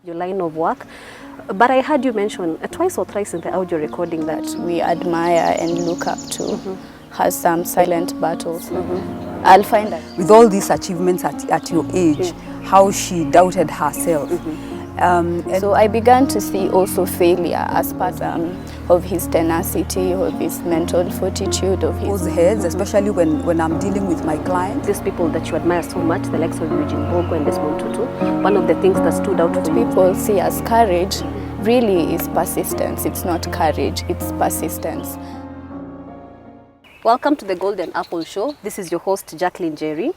your line of work. But I heard you mention twice or thrice in the audio recording that we admire and look up to has some silent battles. I'll find that. With all these achievements at your age, how she doubted herself. So I began to see also failure as part of his tenacity, of his mental fortitude, of his heads, especially when I'm dealing with my clients. These people that you admire so much, the likes of Eugene Bogo and Desmond Tutu, one of the things that stood out for you. People see as courage really is persistence. It's not courage, it's persistence. Welcome to the Golden Apple Show. This is your host, Jacqueline Jerry.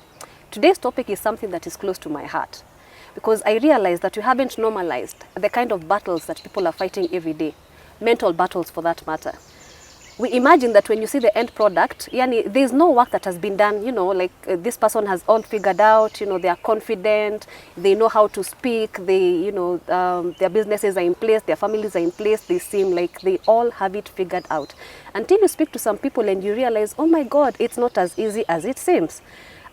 Today's topic is something that is close to my heart because I realize that we haven't normalized the kind of battles that people are fighting every day, mental battles for that matter. We imagine that when you see the end product, there's no work that has been done, this person has all figured out, they are confident, they know how to speak, their businesses are in place, their families are in place, they seem like they all have it figured out. Until you speak to some people and you realize, oh my God, it's not as easy as it seems.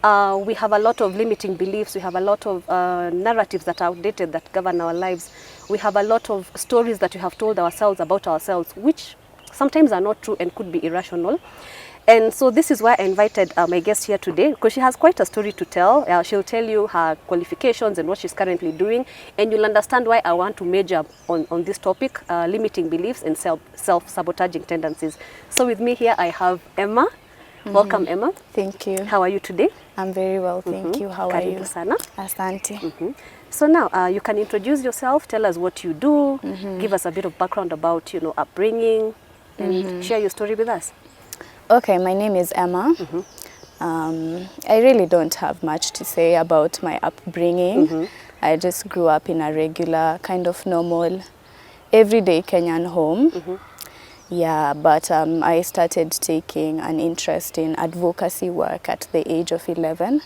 We have a lot of limiting beliefs, we have a lot of narratives that are outdated that govern our lives. We have a lot of stories that we have told ourselves about ourselves, which sometimes are not true and could be irrational. And so this is why I invited my guest here today, because she has quite a story to tell. She'll tell you her qualifications and what she's currently doing, and you'll understand why I want to major on this topic, limiting beliefs and self-sabotaging tendencies. So with me here I have Emma. Welcome, Emma. Thank you. How are you today? I'm very well, thank you. How are you? Karibu sana. Asante. So now you can introduce yourself, tell us what you do, give us a bit of background about upbringing, and share your story with us. Okay, my name is Emma. I really don't have much to say about my upbringing. I just grew up in a regular, kind of normal, everyday Kenyan home. Yeah, but I started taking an interest in advocacy work at the age of 11,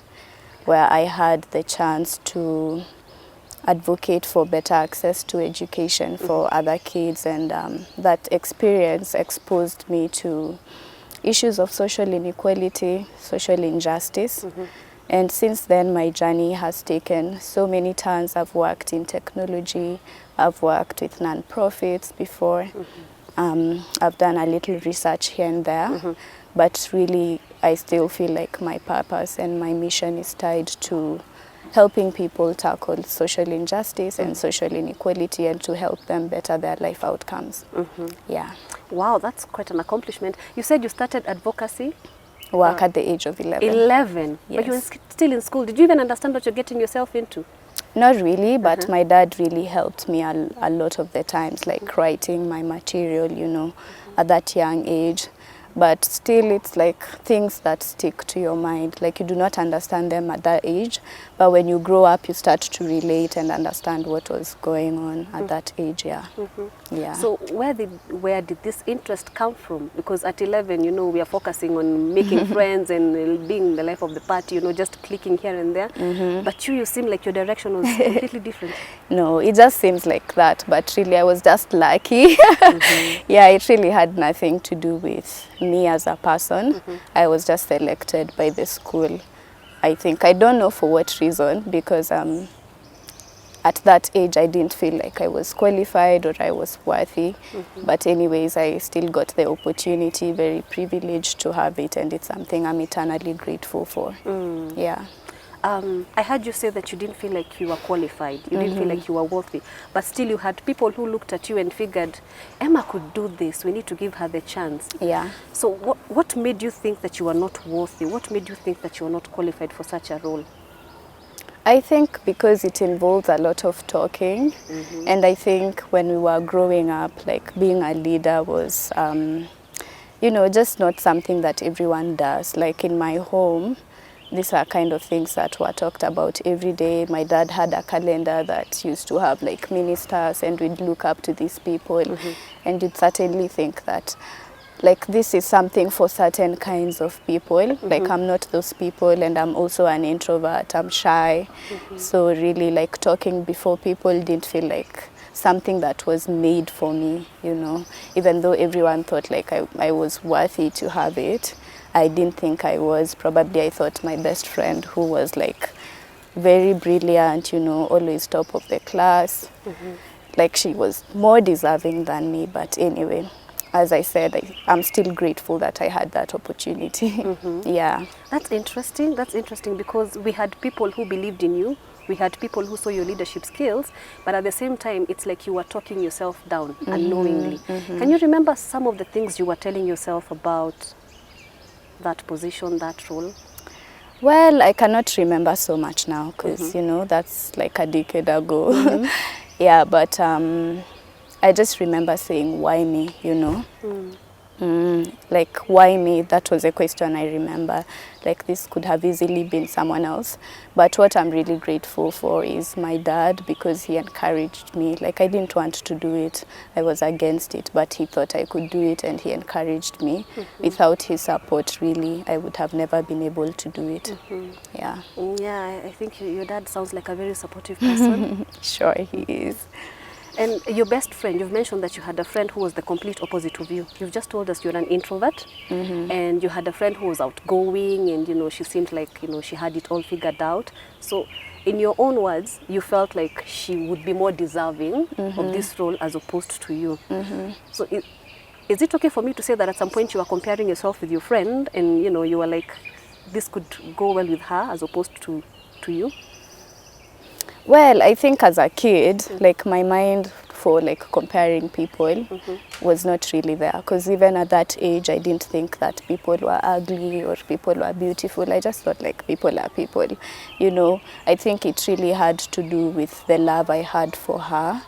where I had the chance to advocate for better access to education for other kids, and that experience exposed me to issues of social inequality, social injustice. And since then my journey has taken so many turns. I've worked in technology, I've worked with non-profits before. I've done a little research here and there, but really I still feel like my purpose and my mission is tied to helping people tackle social injustice and social inequality, and to help them better their life outcomes. Yeah. Wow, that's quite an accomplishment. You said you started advocacy work at the age of 11. 11? Yes. But you were still in school. Did you even understand what you're getting yourself into? Not really, but my dad really helped me a lot of the times, like writing my material, at that young age. But still, it's like things that stick to your mind. Like you do not understand them at that age, but when you grow up, you start to relate and understand what was going on at that age. Yeah. Yeah. So where did this interest come from? Because at 11, we are focusing on making friends and being the life of the party, just clicking here and there. But you seem like your direction was completely different. No, it just seems like that. But really, I was just lucky. Yeah, it really had nothing to do with me as a person. I was just selected by the school. I don't know for what reason, because at that age I didn't feel like I was qualified or I was worthy. But anyways, I still got the opportunity, very privileged to have it, and it's something I'm eternally grateful for. Yeah. I heard you say that you didn't feel like you were qualified, you didn't feel like you were worthy, but still you had people who looked at you and figured, Emma could do this, we need to give her the chance. Yeah. So what made you think that you were not worthy? What made you think that you were not qualified for such a role? I think because it involves a lot of talking, and I think when we were growing up, like being a leader was, just not something that everyone does. Like in my home, these are kind of things that were talked about every day. My dad had a calendar that used to have like ministers, and we'd look up to these people, and you'd certainly think that like this is something for certain kinds of people. Like I'm not those people, and I'm also an introvert, I'm shy. So really like talking before people didn't feel like something that was made for me, even though everyone thought like I was worthy to have it. I didn't think I was. Probably I thought my best friend, who was like very brilliant, you know, always top of the class. Like she was more deserving than me, but anyway, as I said, I'm still grateful that I had that opportunity. Yeah. That's interesting. That's interesting because we had people who believed in you. We had people who saw your leadership skills, but at the same time, it's like you were talking yourself down unknowingly. Can you remember some of the things you were telling yourself about that position, that role? Well, I cannot remember so much now because, you know, that's like a decade ago. Yeah, but I just remember saying, why me, you know? Like, why me? That was a question I remember. Like, this could have easily been someone else. But what I'm really grateful for is my dad, because he encouraged me. Like, I didn't want to do it. I was against it, but he thought I could do it, and he encouraged me. Without his support, really, I would have never been able to do it. Yeah. Yeah, I think your dad sounds like a very supportive person. Sure, he is. And your best friend, you've mentioned that you had a friend who was the complete opposite of you. You've just told us you're an introvert, and you had a friend who was outgoing, and you know she seemed like she had it all figured out. So, in your own words, you felt like she would be more deserving of this role as opposed to you. So, is it okay for me to say that at some point you were comparing yourself with your friend, and you were like, this could go well with her as opposed to you? Well, I think as a kid, like my mind for like comparing people was not really there, because even at that age I didn't think that people were ugly or people were beautiful. I just thought like people are people, you know. I think it really had to do with the love I had for her.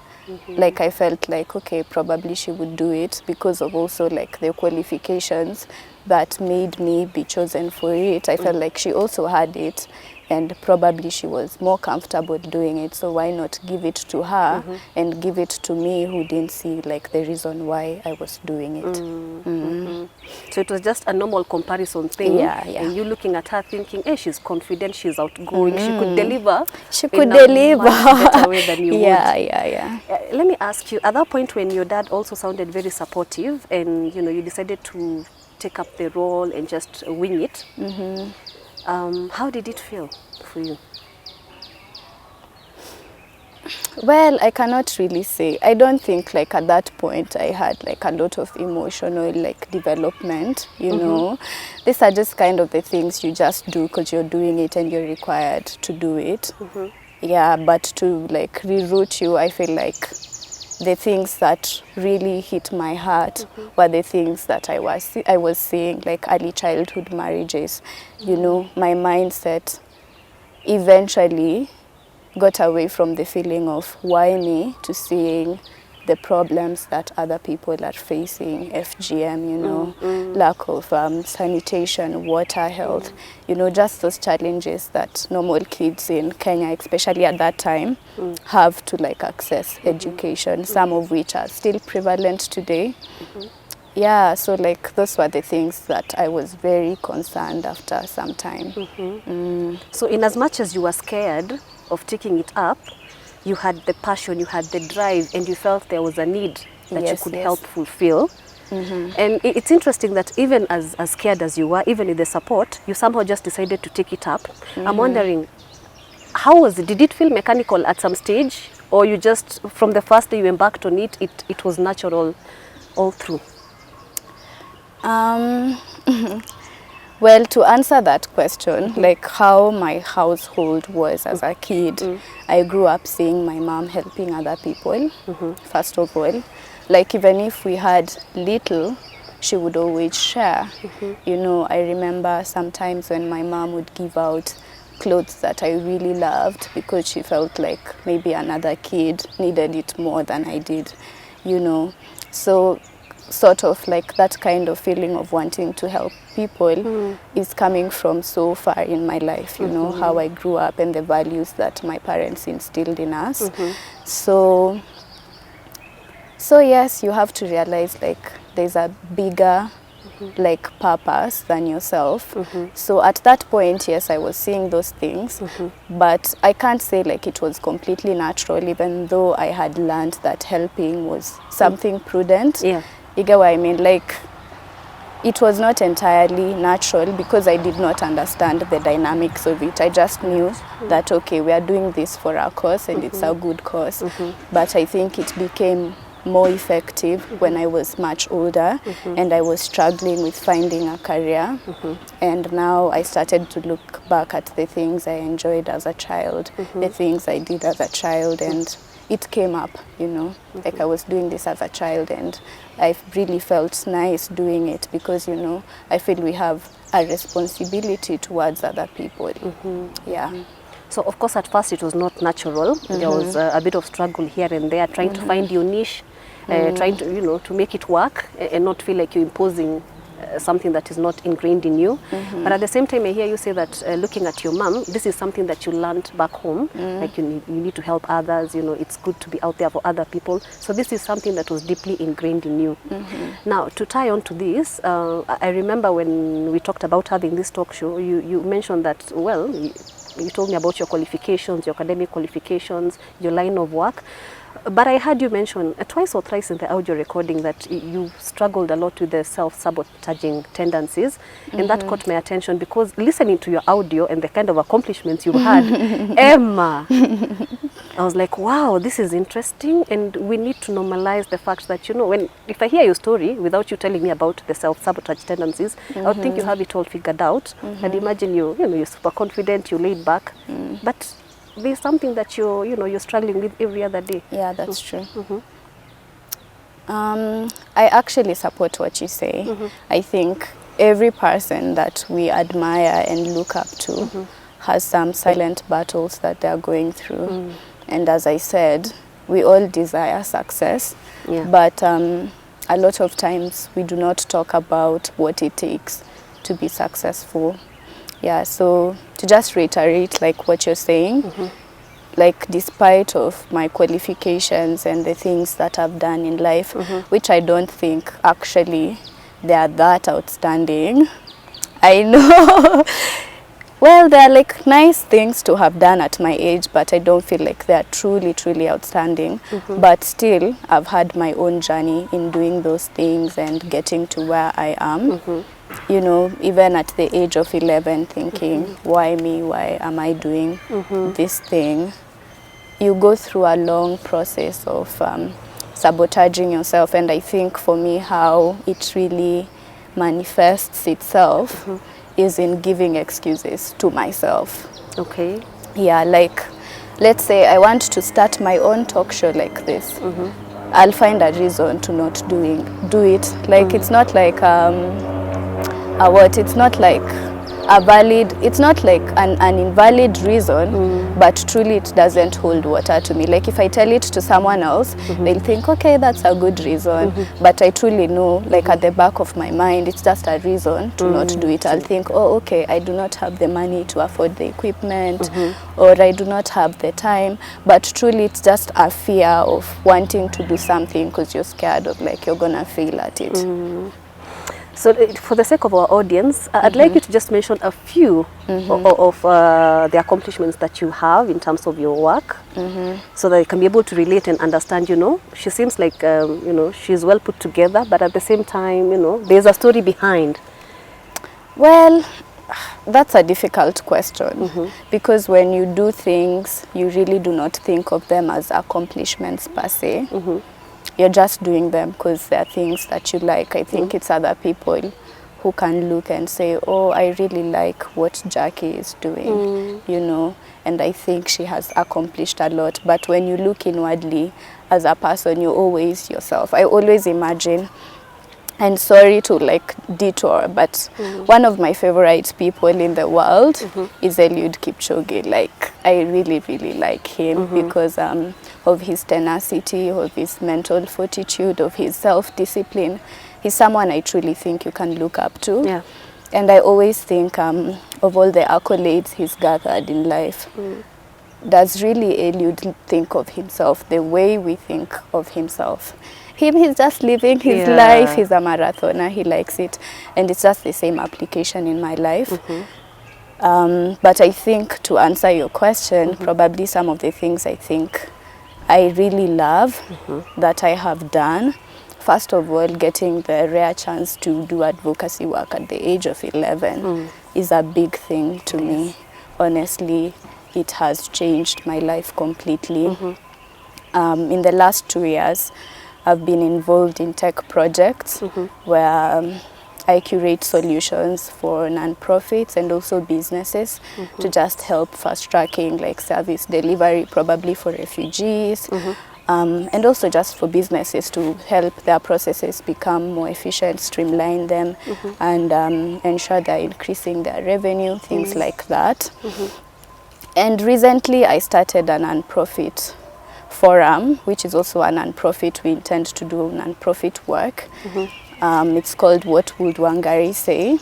Like I felt like, okay, probably she would do it because of also like the qualifications that made me be chosen for it. I felt like she also had it, and probably she was more comfortable doing it, so why not give it to her and give it to me, who didn't see like the reason why I was doing it. So it was just a normal comparison thing. Yeah. And you looking at her thinking, hey, she's confident, she's outgoing, she could deliver. She could in deliver. a much better way than you would. Yeah. Let me ask you, at that point when your dad also sounded very supportive and you decided to take up the role and just wing it, how did it feel for you? Well, I cannot really say. I don't think like at that point I had like a lot of emotional like development, you know. These are just kind of the things you just do because you're doing it and you're required to do it. Yeah, but to like reroute you, I feel like the things that really hit my heart were the things that I was seeing, like early childhood marriages. You know, my mindset eventually got away from the feeling of why me to seeing the problems that other people are facing, FGM, you know, lack of sanitation, water, health, you know, just those challenges that normal kids in Kenya, especially at that time, have to like access education, some of which are still prevalent today. Yeah, so like those were the things that I was very concerned after some time. So in as much as you were scared of taking it up, you had the passion, you had the drive, and you felt there was a need that you could help fulfill. And it's interesting that even as scared as you were, even with the support, you somehow just decided to take it up. I'm wondering, how was it? Did it feel mechanical at some stage, or you just, from the first day you embarked on it, it was natural all through? Well, to answer that question, like how my household was as a kid, I grew up seeing my mom helping other people, first of all. Like even if we had little, she would always share. You know, I remember sometimes when my mom would give out clothes that I really loved because she felt like maybe another kid needed it more than I did, you know. So sort of like that kind of feeling of wanting to help people is coming from so far in my life, you know, how I grew up and the values that my parents instilled in us. So yes, you have to realize like there's a bigger like purpose than yourself. So at that point, yes, I was seeing those things, but I can't say like it was completely natural, even though I had learned that helping was something prudent. You get what I mean? Like it was not entirely natural because I did not understand the dynamics of it. I just knew that, okay, we are doing this for our cause and it's a good cause. But I think it became more effective when I was much older and I was struggling with finding a career. And now I started to look back at the things I enjoyed as a child, the things I did as a child, and it came up, you know, like I was doing this as a child and I really felt nice doing it because, you know, I feel we have a responsibility towards other people. Yeah. So of course at first it was not natural. There was a bit of struggle here and there, trying to find your niche, trying to, you know, to make it work and not feel like you're imposing something that is not ingrained in you. But at the same time I hear you say that looking at your mom, this is something that you learned back home, like you need to help others, you know, it's good to be out there for other people. So this is something that was deeply ingrained in you. Now to tie on to this, I remember when we talked about having this talk show, you mentioned that, well, you told me about your qualifications, your academic qualifications, your line of work. But I heard you mention twice or thrice in the audio recording that you struggled a lot with the self-sabotaging tendencies. And that caught my attention because listening to your audio and the kind of accomplishments you had, Emma, I was like, wow, this is interesting. And we need to normalize the fact that, you know, if I hear your story without you telling me about the self-sabotage tendencies, I would think you have it all figured out. I'd imagine you're super confident, you're laid back. But there's something that you're struggling with every other day. Yeah, that's true. I actually support what you say. I think every person that we admire and look up to has some silent battles that they're going through. And as I said, we all desire success, but a lot of times we do not talk about what it takes to be successful. Yeah, so to just reiterate like what you're saying, like despite of my qualifications and the things that I've done in life, which I don't think actually they are that outstanding. I know, well, they're like nice things to have done at my age, but I don't feel like they're truly, truly outstanding. But still, I've had my own journey in doing those things and getting to where I am. You know, even at the age of 11, thinking, why me? Why am I doing this thing? You go through a long process of sabotaging yourself. And I think for me, how it really manifests itself is in giving excuses to myself. Okay. Yeah, like, let's say I want to start my own talk show like this. I'll find a reason to not do it. Like, it's not like it's not like a valid, it's not like an invalid reason, but truly it doesn't hold water to me. Like if I tell it to someone else, they'll think, okay, that's a good reason. But I truly know, like at the back of my mind, it's just a reason to not do it. I'll think, oh, okay, I do not have the money to afford the equipment, or I do not have the time. But truly it's just a fear of wanting to do something because you're scared of like you're gonna fail at it. So for the sake of our audience, I'd like you to just mention a few of the accomplishments that you have in terms of your work, so that you can be able to relate and understand, you know, she seems like, you know, she's well put together, but at the same time, you know, there's a story behind. Well, that's a difficult question because when you do things, you really do not think of them as accomplishments per se. You're just doing them because they're things that you like. I think it's other people who can look and say, oh, I really like what Jackie is doing, you know, and I think she has accomplished a lot. But when you look inwardly as a person, you're always yourself. I always imagine, and sorry to like detour, but one of my favorite people in the world is Eliud Kipchoge. Like, I really, really like him because of his tenacity, of his mental fortitude, of his self-discipline. He's someone I truly think you can look up to. Yeah. And I always think of all the accolades he's gathered in life. Does really Eliud think of himself the way we think of himself? He's just living his life. He's a marathoner. He likes it. And it's just the same application in my life. But I think to answer your question, probably some of the things I think I really love that I have done. first of all, getting the rare chance to do advocacy work at the age of 11 is a big thing to me. Honestly, it has changed my life completely. In the last 2 years, I've been involved in tech projects where I curate solutions for non-profits and also businesses to just help fast-tracking like service delivery, probably for refugees, and also just for businesses to help their processes become more efficient, streamline them, and ensure they're increasing their revenue, things like that. And recently I started a non-profit forum, which is also a non-profit. We intend to do non-profit work. It's called What Would Wangari Say?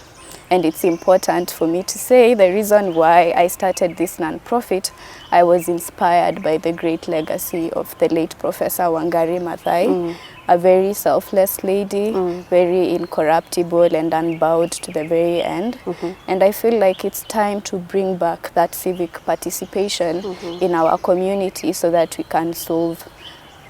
And it's important for me to say the reason why I started this non-profit, I was inspired by the great legacy of the late Professor Wangari Maathai, a very selfless lady, very incorruptible and unbowed to the very end. And I feel like it's time to bring back that civic participation in our community so that we can solve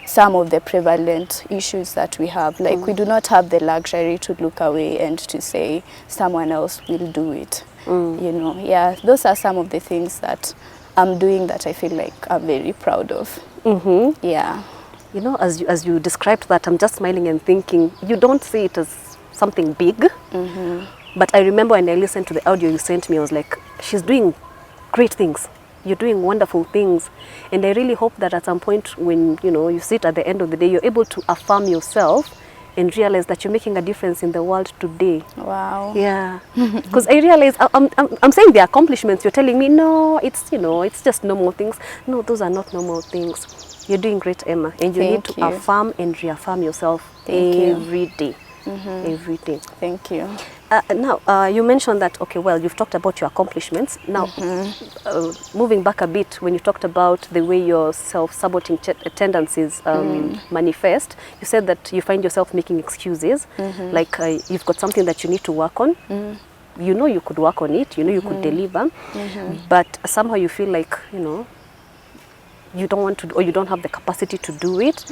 some of the prevalent issues that we have. Like we do not have the luxury to look away and to say someone else will do it. You know, yeah, those are some of the things that I'm doing that I feel like I'm very proud of. Yeah. You know, as you described that, I'm just smiling and thinking, you don't see it as something big. But I remember when I listened to the audio you sent me, I was like, she's doing great things. You're doing wonderful things. And I really hope that at some point when, you know, you sit at the end of the day, you're able to affirm yourself and realize that you're making a difference in the world today. Wow. Yeah. Because I realize, I'm saying the accomplishments, you're telling me, no, it's, you know, it's just normal things. No, those are not normal things. You're doing great, Emma. And you need to affirm and reaffirm yourself every day. Every day. Thank you. Now, you mentioned that, okay, well, you've talked about your accomplishments. Now, moving back a bit, when you talked about the way your self-saboting tendencies manifest, you said that you find yourself making excuses, like you've got something that you need to work on. You know you could work on it, you know you could deliver, but somehow you feel like, you know, you don't want to, or you don't have the capacity to do it.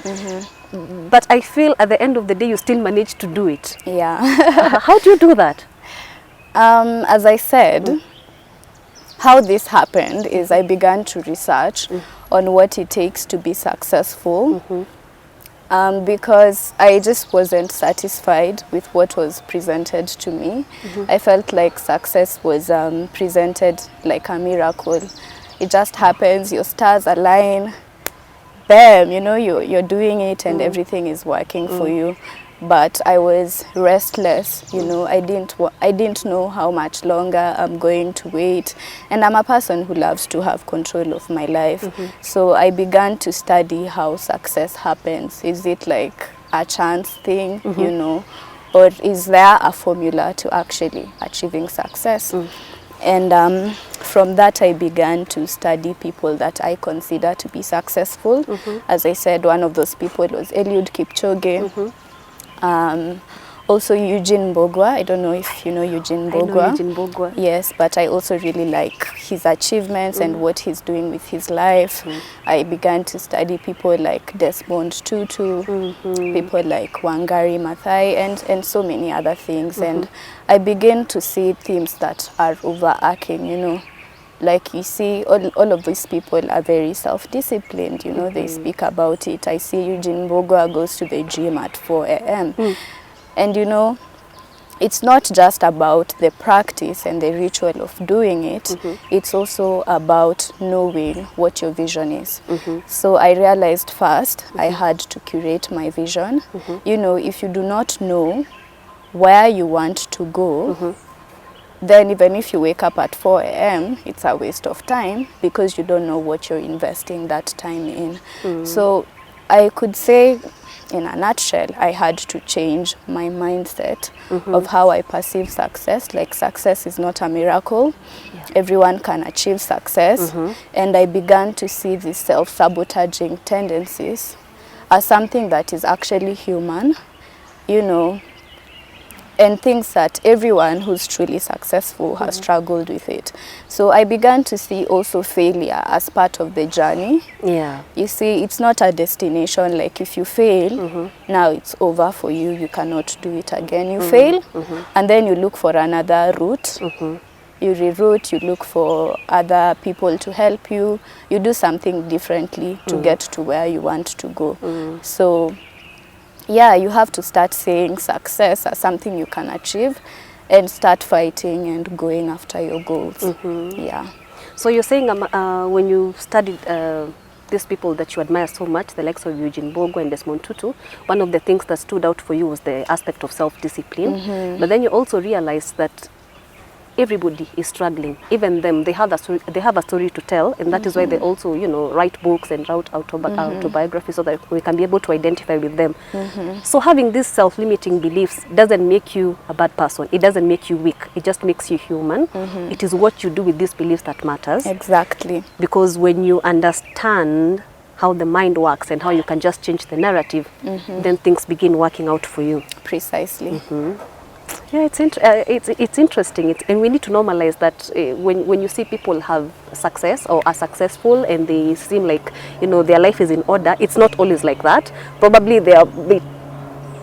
But I feel at the end of the day, you still manage to do it. Yeah. How do you do that? As I said, how this happened is I began to research on what it takes to be successful, because I just wasn't satisfied with what was presented to me. I felt like success was presented like a miracle. It just happens, your stars align, bam, you know, you're doing it and everything is working for you. But I was restless, you know, I didn't know how much longer I'm going to wait. And I'm a person who loves to have control of my life. So I began to study how success happens. Is it like a chance thing, you know, or is there a formula to actually achieving success? And from that, I began to study people that I consider to be successful. As I said, one of those people was Eliud Kipchoge. Also Eugene Mbogwa. I don't know if you know Eugene Mbogwa. I know Eugene Mbogwa. Yes, but I also really like his achievements and what he's doing with his life. I began to study people like Desmond Tutu, people like Wangari Maathai, and so many other things. And I began to see themes that are overarching, you know. Like you see, all of these people are very self-disciplined, you know, they speak about it. I see Eugene Mbogwa goes to the gym at 4 a.m. And you know, it's not just about the practice and the ritual of doing it, it's also about knowing what your vision is. So I realized first I had to curate my vision. You know, if you do not know where you want to go, then even if you wake up at 4 a.m., it's a waste of time because you don't know what you're investing that time in. So I could say, in a nutshell, I had to change my mindset of how I perceive success. Like, success is not a miracle. Everyone can achieve success. And I began to see these self-sabotaging tendencies as something that is actually human. You know, and thinks that everyone who's truly successful has struggled with it. So I began to see also failure as part of the journey. Yeah. You see, it's not a destination, like if you fail, now it's over for you, you cannot do it again. You fail, and then you look for another route. You reroute, you look for other people to help you, you do something differently to get to where you want to go. So yeah, you have to start seeing success as something you can achieve and start fighting and going after your goals. Yeah. So you're saying when you studied these people that you admire so much, the likes of Eugene Bogo and Desmond Tutu, one of the things that stood out for you was the aspect of self-discipline. But then you also realized that everybody is struggling, even them. They have a story to tell, and that is why they also, you know, write books and write autobiographies so that we can be able to identify with them. So having these self-limiting beliefs doesn't make you a bad person. It doesn't make you weak. It just makes you human. It is what you do with these beliefs that matters. Exactly. Because when you understand how the mind works and how you can just change the narrative, then things begin working out for you. Precisely. Yeah, it's interesting, and we need to normalize that when you see people have success or are successful and they seem like, you know, their life is in order, it's not always like that. Probably they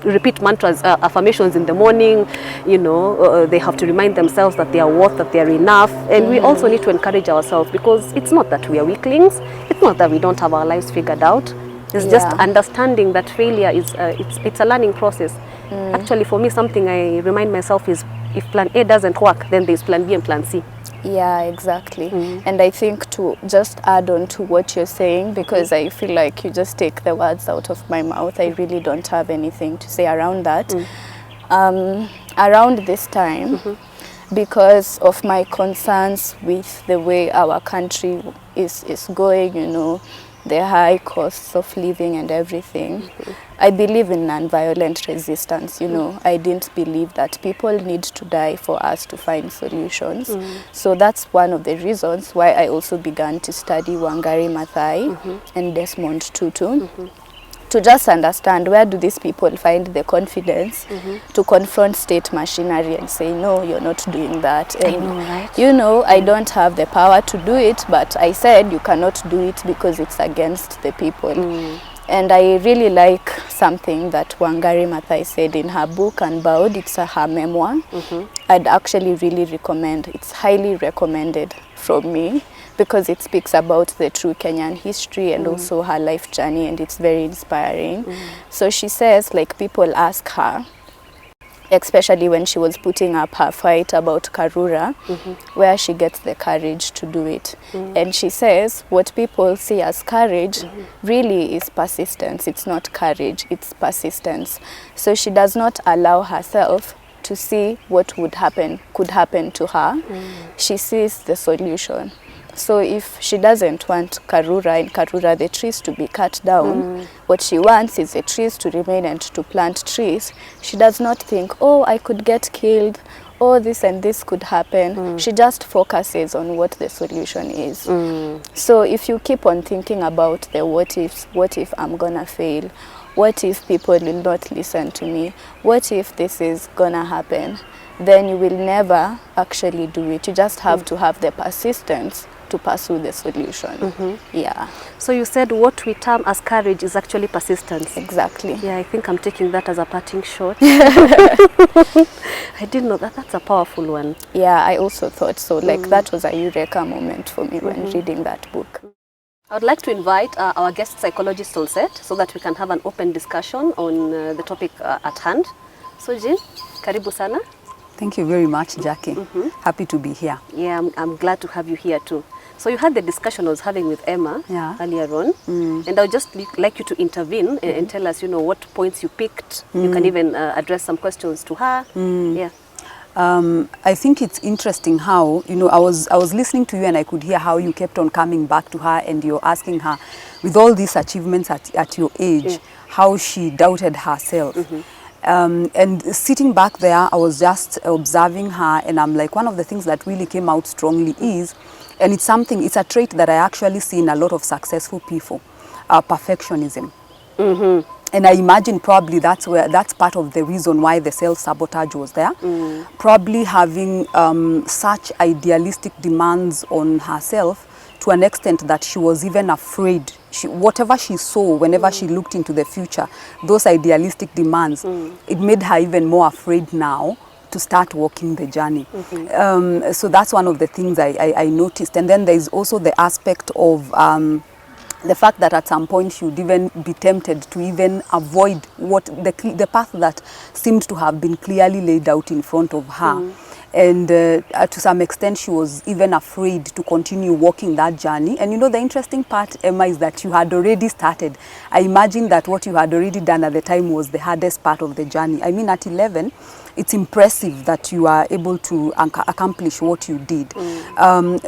repeat mantras, affirmations in the morning, you know, they have to remind themselves that they are worth, that they are enough. And we also need to encourage ourselves, because it's not that we are weaklings, it's not that we don't have our lives figured out. It's just understanding that failure is it's a learning process. Actually, for me, something I remind myself is, if plan A doesn't work, then there's plan B and plan C. Yeah, exactly. And I think to just add on to what you're saying, because I feel like you just take the words out of my mouth. I really don't have anything to say around that. Around this time, because of my concerns with the way our country is going, you know, the high costs of living and everything, I believe in non-violent resistance. You know, I didn't believe that people need to die for us to find solutions. So that's one of the reasons why I also began to study Wangari Maathai and Desmond Tutu, to just understand, where do these people find the confidence to confront state machinery and say, no, you're not doing that. And, I know, right? you know, I don't have the power to do it, but I said you cannot do it because it's against the people. And I really like something that Wangari Maathai said in her book, Unbowed. It's her memoir. I'd actually really recommend, it's highly recommended from me, because it speaks about the true Kenyan history and also her life journey, and it's very inspiring. So she says, like, people ask her, especially when she was putting up her fight about Karura, where she gets the courage to do it. And she says what people see as courage really is persistence. It's not courage, it's persistence. So she does not allow herself to see what could happen to her. She sees the solution. So if she doesn't want Karura, in Karura the trees to be cut down, what she wants is the trees to remain and to plant trees. She does not think, oh, I could get killed, oh, this and this could happen. She just focuses on what the solution is. So if you keep on thinking about the what if I'm gonna fail, what if people will not listen to me, what if this is gonna happen, then you will never actually do it. You just have to have the persistence to pursue the solution. Yeah. So you said what we term as courage is actually persistence. Exactly. Yeah, I think I'm taking that as a parting shot. I didn't know that. That's a powerful one. Yeah, I also thought so. Like, that was a eureka moment for me when reading that book. I would like to invite our guest psychologist Solset, so that we can have an open discussion on the topic at hand. So Jean, karibu sana. Thank you very much, Jackie. Happy to be here. Yeah, I'm glad to have you here too. So you had the discussion I was having with Emma earlier on, and I would just like you to intervene and tell us, you know, what points you picked. You can even address some questions to her. Yeah. I think it's interesting how, you know, I was listening to you and I could hear how you kept on coming back to her, and you're asking her, with all these achievements at your age, how she doubted herself. And sitting back there, I was just observing her, and I'm like, one of the things that really came out strongly is, and it's a trait that I actually see in a lot of successful people, perfectionism. And I imagine probably that's part of the reason why the self-sabotage was there. Probably having such idealistic demands on herself to an extent that she was even afraid. Whatever she saw, whenever she looked into the future, those idealistic demands, it made her even more afraid now to start walking the journey. So that's one of the things I noticed. And then there's also the aspect of the fact that at some point she would even be tempted to even avoid what the path that seemed to have been clearly laid out in front of her. And to some extent she was even afraid to continue walking that journey. And you know, the interesting part, Emma, is that you had already started. I imagine that what you had already done at the time was the hardest part of the journey. I mean, at 11, it's impressive that you are able to accomplish what you did.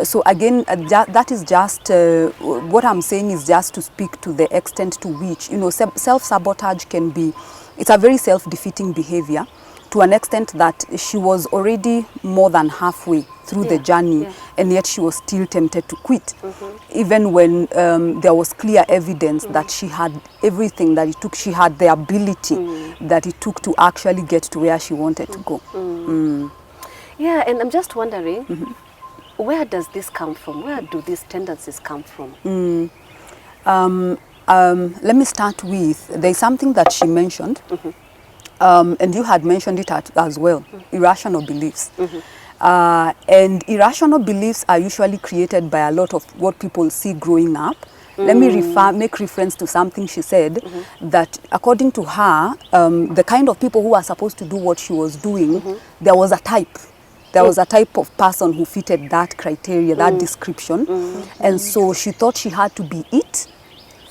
So again, that is just, what I'm saying is just to speak to the extent to which, you know, self-sabotage can be, it's a very self-defeating behavior, to an extent that she was already more than halfway through the journey, and yet she was still tempted to quit, even when there was clear evidence that she had everything that it took, she had the ability that it took to actually get to where she wanted to go. Yeah, and I'm just wondering, where does this come from? Where do these tendencies come from? Let me start with, there's something that she mentioned, and you had mentioned it as well, irrational beliefs. And irrational beliefs are usually created by a lot of what people see growing up. Let me make reference to something she said, that according to her, the kind of people who are supposed to do what she was doing, there was a type. There was a type of person who fitted that criteria, that description. And so she thought she had to be it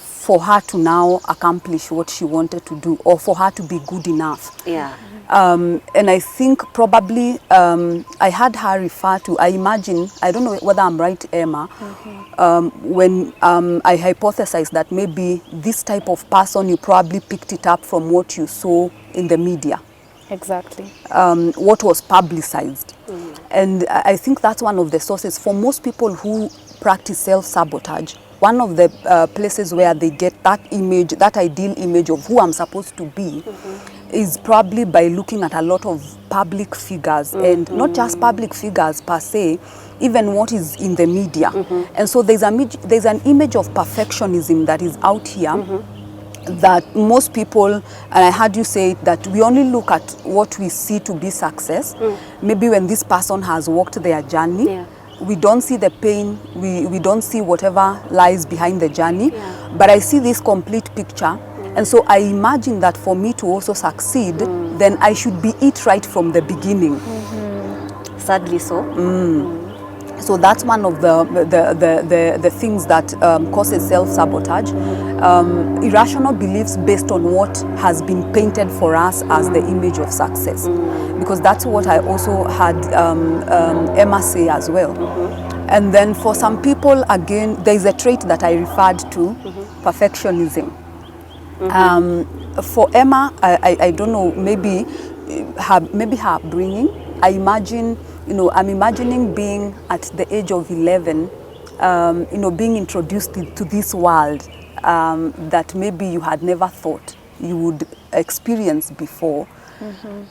for her to now accomplish what she wanted to do, or for her to be good enough. Yeah. And I think probably I had her refer to, I imagine, I don't know whether I'm right, Emma, when I hypothesized that maybe this type of person, you probably picked it up from what you saw in the media. Exactly. What was publicized. And I think that's one of the sources for most people who practice self-sabotage. One of the places where they get that image, that ideal image of who I'm supposed to be, is probably by looking at a lot of public figures, and not just public figures per se, even what is in the media. And so there's an image of perfectionism that is out here, that most people, and I heard you say that we only look at what we see to be success. Maybe when this person has walked their journey, we don't see the pain, we don't see whatever lies behind the journey, but I see this complete picture. And so I imagine that for me to also succeed, then I should be it right from the beginning. Sadly so. So that's one of the things that causes self-sabotage. Irrational beliefs based on what has been painted for us as the image of success. Because that's what I also had Emma say as well. And then for some people, again, there is a trait that I referred to, perfectionism. For Emma, I don't know, maybe her upbringing, I imagine, you know, I'm imagining being at the age of 11, you know, being introduced to this world that maybe you had never thought you would experience before.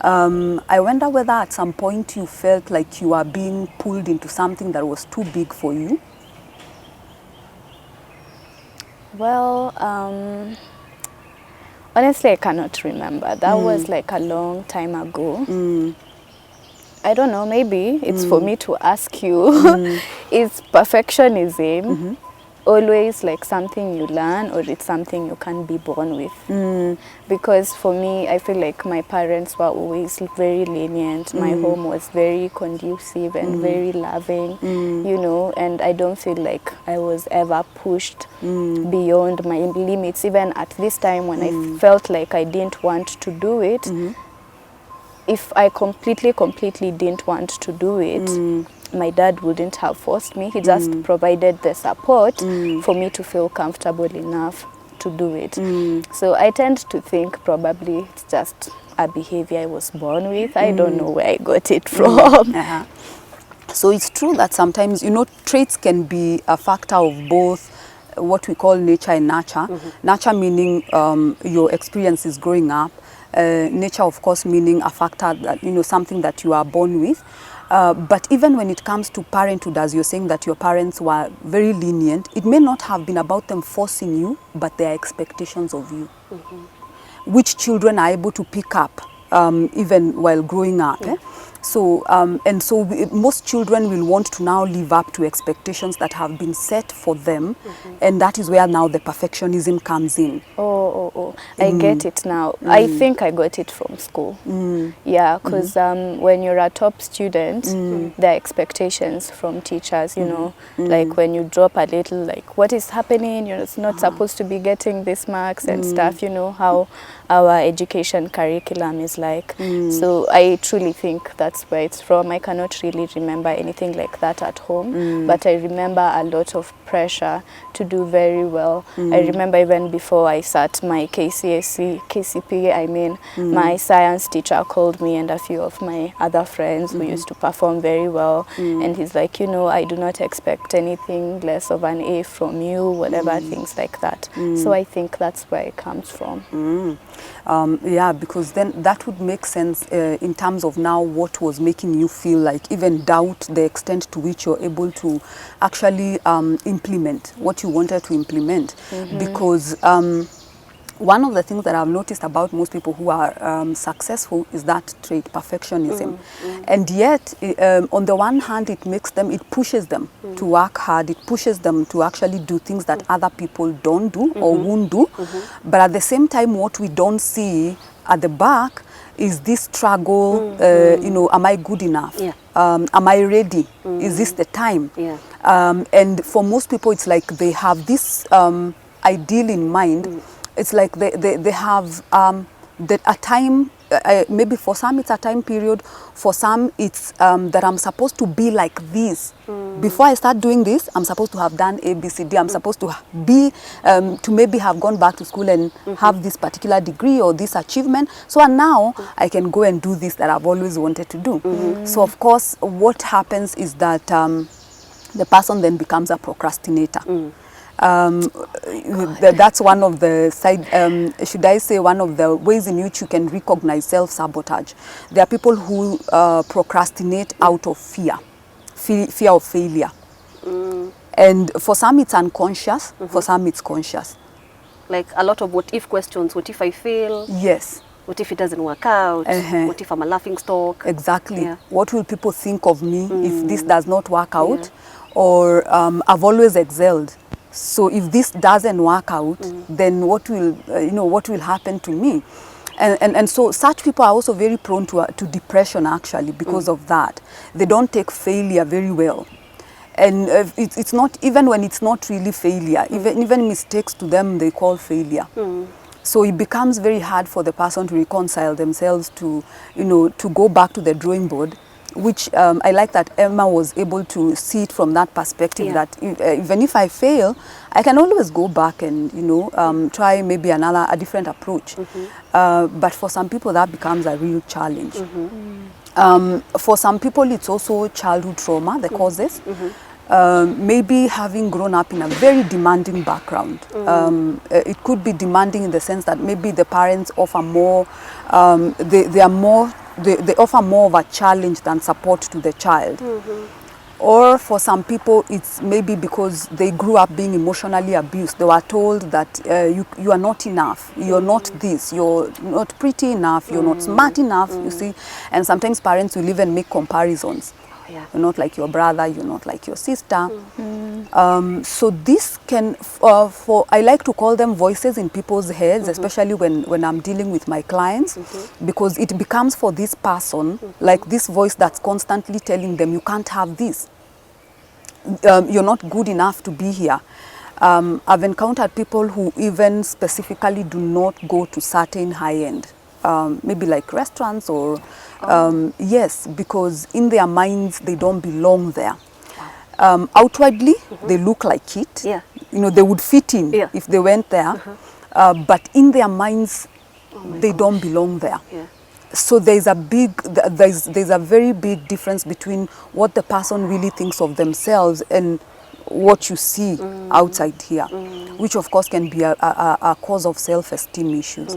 I wonder whether at some point you felt like you were being pulled into something that was too big for you. Well, honestly, I cannot remember. That was like a long time ago. I don't know, maybe it's for me to ask you, is perfectionism always like something you learn, or it's something you can be born with? Because for me, I feel like my parents were always very lenient. My home was very conducive and very loving, you know, and I don't feel like I was ever pushed beyond my limits. Even at this time when I felt like I didn't want to do it, if I completely didn't want to do it, my dad wouldn't have forced me. He just provided the support for me to feel comfortable enough to do it. So I tend to think probably it's just a behavior I was born with. I don't know where I got it from. So it's true that sometimes, you know, traits can be a factor of both what we call nature and nurture. Nurture meaning your experiences growing up. Nature, of course, meaning a factor that, you know, something that you are born with. But even when it comes to parenthood, as you're saying that your parents were very lenient, it may not have been about them forcing you, but their expectations of you. Which children are able to pick up even while growing up. So, most children will want to now live up to expectations that have been set for them, and that is where now the perfectionism comes in. I get it now. I think I got it from school. Yeah, because when you're a top student, there are expectations from teachers, you know, like when you drop a little, like what is happening, you're not supposed to be getting these marks and stuff, you know, how our education curriculum is like. So I truly think that's where it's from. I cannot really remember anything like that at home, but I remember a lot of pressure to do very well. I remember even before I sat my KCPE, I mean, my science teacher called me and a few of my other friends who used to perform very well, and he's like, you know, I do not expect anything less of an A from you, whatever, things like that. So I think that's where it comes from. Yeah, because then that would make sense in terms of now what was making you feel like even doubt the extent to which you're able to actually implement what you wanted to implement. Because one of the things that I've noticed about most people who are successful is that trait, perfectionism. And yet, on the one hand, it pushes them to work hard, it pushes them to actually do things that other people don't do or won't do. But at the same time, what we don't see at the back is this struggle, you know, am I good enough? Am I ready? Is this the time? And for most people, it's like they have this ideal in mind. It's like they have a time, maybe for some it's a time period, for some it's that I'm supposed to be like this. Before I start doing this, I'm supposed to have done A, B, C, D. I'm supposed to be, to maybe have gone back to school and have this particular degree or this achievement. So now I can go and do this that I've always wanted to do. So of course, what happens is that the person then becomes a procrastinator. That's one of the should I say, one of the ways in which you can recognize self-sabotage. There are people who procrastinate out of fear of failure. And for some it's unconscious, for some it's conscious. Like a lot of what if questions. What if I fail? Yes. What if it doesn't work out? What if I'm a laughing stock? Exactly. What will people think of me if this does not work out? Or I've always excelled. So if this doesn't work out, then what will what will happen to me? And so such people are also very prone to depression actually because of that. They don't take failure very well. And it's not, even when it's not really failure, even mistakes to them they call failure. So it becomes very hard for the person to reconcile themselves to, to go back to the drawing board, which I like that Emma was able to see it from that perspective, that even if I fail, I can always go back and, try maybe a different approach. But for some people that becomes a real challenge. For some people it's also childhood trauma, the causes. Maybe having grown up in a very demanding background. It could be demanding in the sense that maybe the parents offer more, they offer more of a challenge than support to the child. Or for some people, it's maybe because they grew up being emotionally abused. They were told that you are not enough, you're not this, you're not pretty enough, you're not smart enough, you see. And sometimes parents will even make comparisons. You're not like your brother, you're not like your sister. So this can, I like to call them voices in people's heads, especially when I'm dealing with my clients, because it becomes for this person like this voice that's constantly telling them, you can't have this. You're not good enough to be here. I've encountered people who even specifically do not go to certain high-end, maybe like restaurants or, yes, because in their minds they don't belong there. Outwardly, they look like it. They would fit in if they went there, but in their minds, they don't belong there. So there's a very big difference between what the person really thinks of themselves and what you see outside here, which of course can be a cause of self-esteem issues.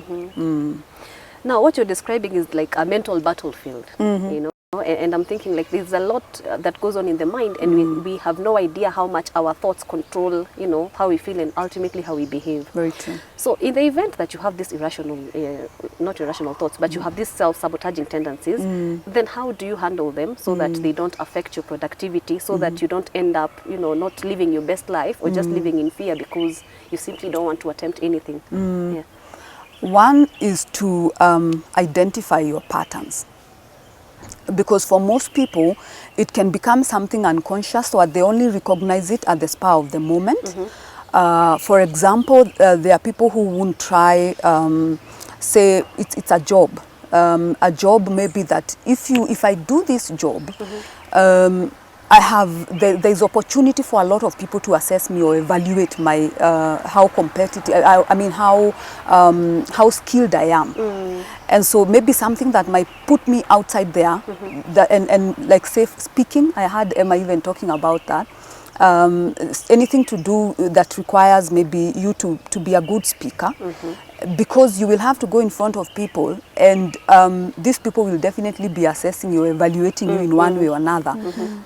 Now, what you're describing is like a mental battlefield, you know, and I'm thinking like there's a lot that goes on in the mind, and we have no idea how much our thoughts control, you know, how we feel and ultimately how we behave. Very true. So in the event that you have this irrational, not irrational thoughts, but you have these self-sabotaging tendencies, then how do you handle them so that they don't affect your productivity, so that you don't end up, you know, not living your best life or just living in fear because you simply don't want to attempt anything? Yeah. One is to identify your patterns. Because for most people, it can become something unconscious, so they only recognize it at the spur of the moment. For example, there are people who won't try, say, it's a job. A job may be that if I do this job, there's opportunity for a lot of people to assess me or evaluate my how competitive, I mean how skilled I am. And so maybe something that might put me outside there, and like safe speaking, I heard Emma even talking about that. Anything to do that requires maybe you to be a good speaker, because you will have to go in front of people, and these people will definitely be assessing you, evaluating you in one way or another.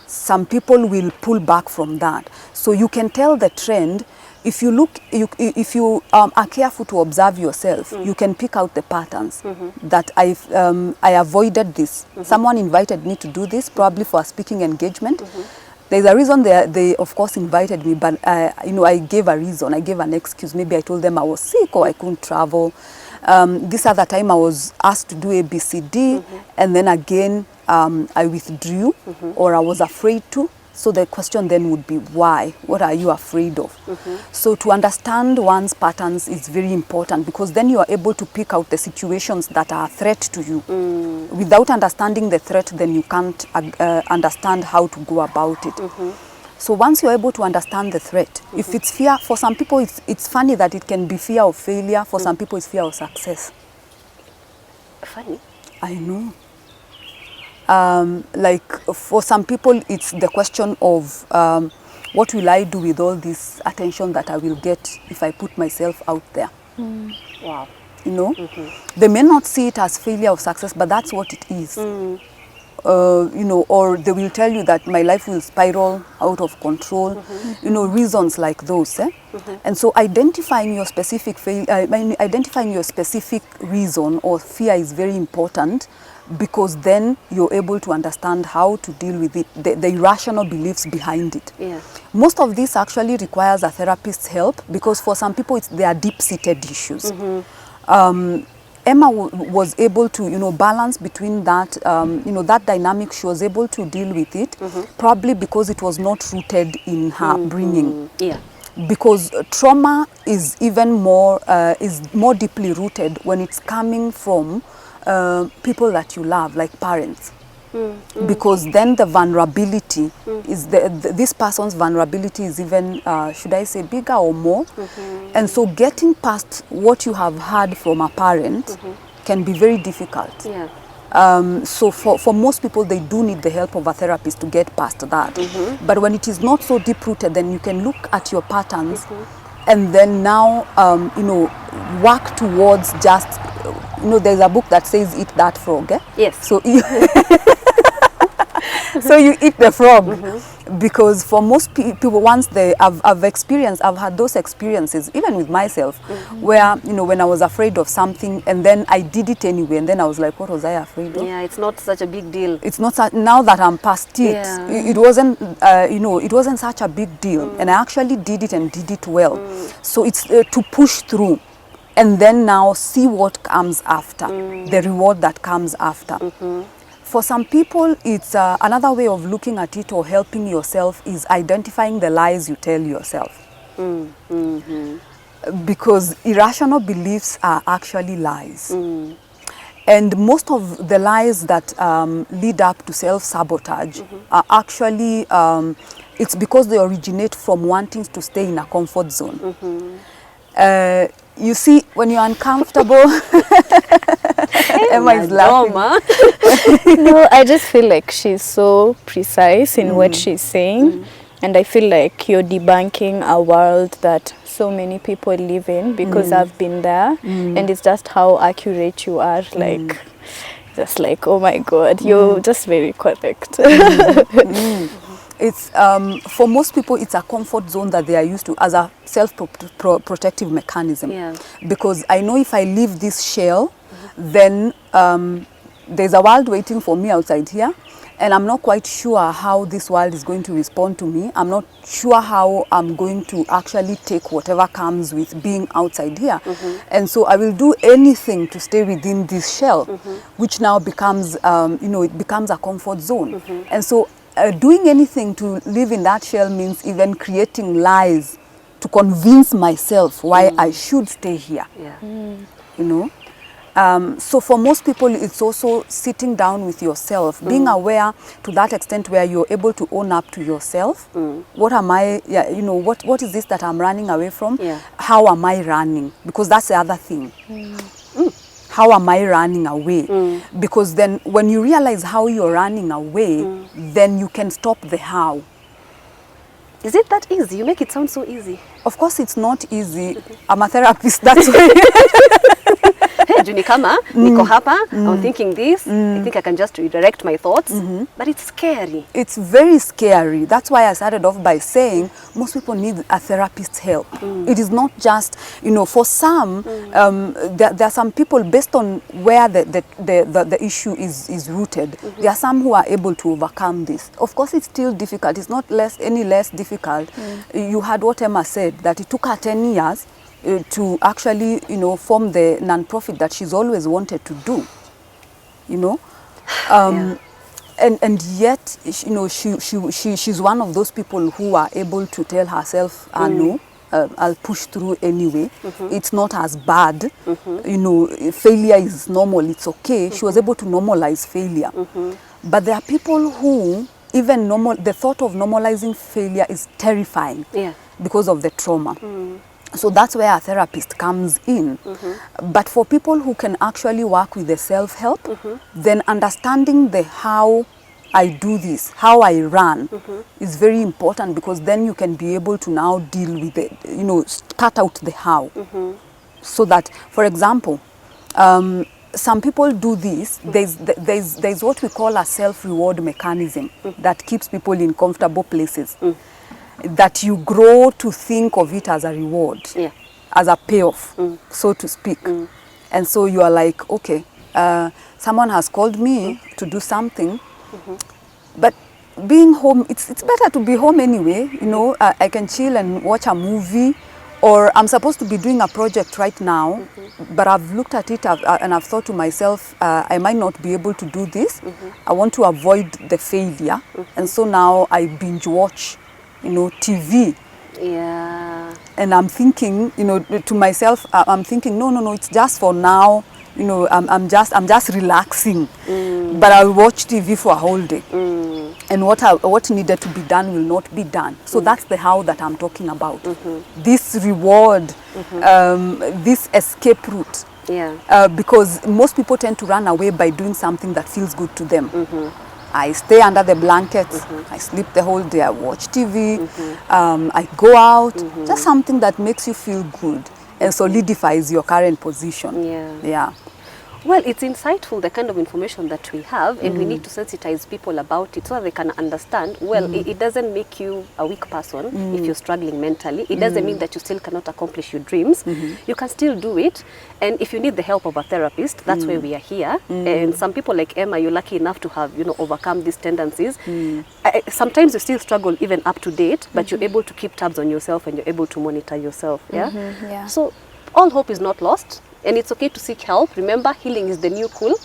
Some people will pull back from that. So you can tell the trend. If you look, if you are careful to observe yourself, you can pick out the patterns that I avoided this. Someone invited me to do this, probably for a speaking engagement. There's a reason they of course invited me, but you know, I gave a reason, I gave an excuse. Maybe I told them I was sick or I couldn't travel. This other time I was asked to do A, B, C, D, and then again I withdrew, or I was afraid to. So the question then would be, why? What are you afraid of? So to understand one's patterns is very important, because then you are able to pick out the situations that are a threat to you. Without understanding the threat, then you can't understand how to go about it. So once you're able to understand the threat, if it's fear, for some people it's funny that it can be fear of failure, for some people it's fear of success. Funny? I know. Like for some people it's the question of what will I do with all this attention that I will get if I put myself out there. Wow. You know, they may not see it as failure of success, but that's what it is. You know, or they will tell you that my life will spiral out of control. You know, reasons like those. And so identifying your specific identifying your specific reason or fear is very important, because then you're able to understand how to deal with it, the irrational beliefs behind it. Yeah. Most of this actually requires a therapist's help, because for some people they are deep-seated issues. Emma was able to, you know, balance between that, you know, that dynamic. She was able to deal with it, probably because it was not rooted in her bringing. Yeah. Because trauma is even more, is more deeply rooted when it's coming from people that you love, like parents. Because then the vulnerability is this person's vulnerability is even, should I say, bigger or more. And so getting past what you have heard from a parent can be very difficult. Yeah. So for most people, they do need the help of a therapist to get past that. But when it is not so deep-rooted, then you can look at your patterns and then now, you know, work towards just, you know, there's a book that says eat that frog. Yes. So so you eat the frog, because for most people, once I've had those experiences, even with myself, where, you know, when I was afraid of something and then I did it anyway, and then I was like, what was I afraid of? Yeah, it's not such a big deal. It's not now that I'm past it. Yeah. It wasn't, you know, it wasn't such a big deal, and I actually did it and did it well. So it's to push through, and then now see what comes after, the reward that comes after. For some people, it's another way of looking at it or helping yourself is identifying the lies you tell yourself. Because irrational beliefs are actually lies. And most of the lies that lead up to self-sabotage are actually, it's because they originate from wanting to stay in a comfort zone. You see, when you're uncomfortable, Emma is laughing. No, I just feel like she's so precise in what she's saying. And I feel like you're debunking a world that so many people live in, because I've been there, and it's just how accurate you are, like just like, oh my God, you're just very correct. It's for most people, it's a comfort zone that they are used to as a self-protective mechanism. Yeah. Because I know if I leave this shell, then there's a world waiting for me outside here, and I'm not quite sure how this world is going to respond to me. I'm not sure how I'm going to actually take whatever comes with being outside here. And so I will do anything to stay within this shell, which now becomes, it becomes a comfort zone. And so doing anything to live in that shell means even creating lies to convince myself why I should stay here. Yeah. You know? So for most people, it's also sitting down with yourself, being aware to that extent where you're able to own up to yourself. What am I, what is this that I'm running away from? Yeah. How am I running? Because that's the other thing. How am I running away? Because then when you realize how you're running away, then you can stop the how. Is it that easy? You make it sound so easy. Of course, it's not easy. I'm a therapist, that's why. Hey, Juni kama, niko hapa, I'm thinking this, I think I can just redirect my thoughts, but it's scary. It's very scary. That's why I started off by saying most people need a therapist's help. It is not just, for some, there are some people, based on where the issue is rooted, there are some who are able to overcome this. Of course, it's still difficult. It's not any less difficult. You heard what Emma said, that it took her 10 years to actually, form the non-profit that she's always wanted to do, and yet, she's one of those people who are able to tell herself, no, I'll push through anyway. It's not as bad. Failure is normal. It's okay. She was able to normalize failure. But there are people who even the thought of normalizing failure is terrifying because of the trauma. So that's where a therapist comes in. But for people who can actually work with the self-help, then understanding the how I do this, how I run, is very important, because then you can be able to now deal with it, cut out the how. So that, for example, some people do this. There's what we call a self-reward mechanism that keeps people in comfortable places. That you grow to think of it as a reward, as a payoff, so to speak. And so you are like, okay, someone has called me to do something, but being home, it's better to be home anyway. I can chill and watch a movie, or I'm supposed to be doing a project right now, but I've looked at it and I've thought to myself, I might not be able to do this. I want to avoid the failure, and so now I binge watch TV. Yeah. And I'm thinking, to myself, I'm thinking, no, it's just for now. I'm just relaxing. But I'll watch TV for a whole day. And what needed to be done will not be done. So that's the how that I'm talking about. This reward, this escape route. Yeah. Because most people tend to run away by doing something that feels good to them. I stay under the blankets, I sleep the whole day, I watch TV, I go out, just something that makes you feel good and solidifies your current position. Yeah. Well, it's insightful, the kind of information that we have, and we need to sensitize people about it so that they can understand, well, it doesn't make you a weak person if you're struggling mentally. It doesn't mean that you still cannot accomplish your dreams. You can still do it. And if you need the help of a therapist, that's where we are here. And some people like Emma, you're lucky enough to have, overcome these tendencies. Sometimes you still struggle even up to date, but you're able to keep tabs on yourself and you're able to monitor yourself. Yeah. So all hope is not lost. And it's okay to seek help. Remember, healing is the new cool.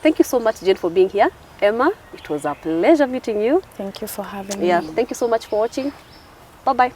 Thank you so much, Jane, for being here. Emma, it was a pleasure meeting you. Thank you for having me. Yeah, thank you so much for watching. Bye-bye.